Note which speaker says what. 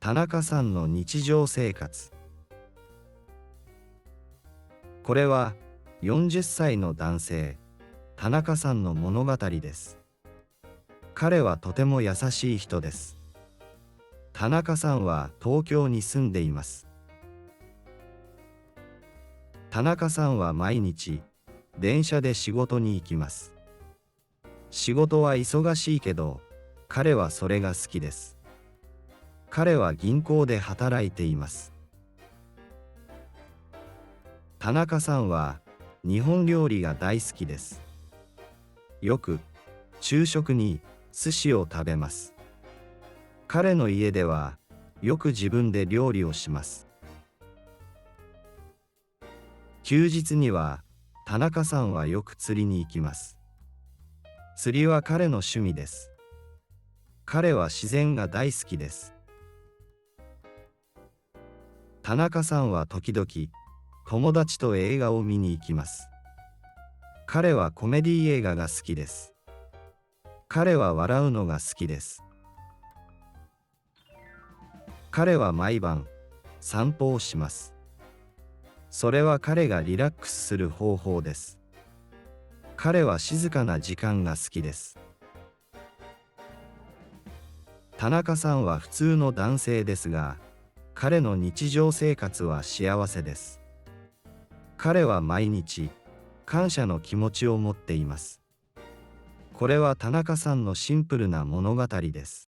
Speaker 1: 田中さんの日常生活。これは40歳の男性、田中さんの物語です。彼はとても優しい人です。田中さんは東京に住んでいます。田中さんは毎日、電車で仕事に行きます。仕事は忙しいけど、彼はそれが好きです。彼は銀行で働いています。田中さんは日本料理が大好きです。よく昼食に寿司を食べます。彼の家ではよく自分で料理をします。休日には田中さんはよく釣りに行きます。釣りは彼の趣味です。彼は自然が大好きです。田中さんは時々友達と映画を見に行きます。彼はコメディ映画が好きです。彼は笑うのが好きです。彼は毎晩散歩をします。それは彼がリラックスする方法です。彼は静かな時間が好きです。田中さんは普通の男性ですが、彼の日常生活は幸せです。彼は毎日感謝の気持ちを持っています。これは田中さんのシンプルな物語です。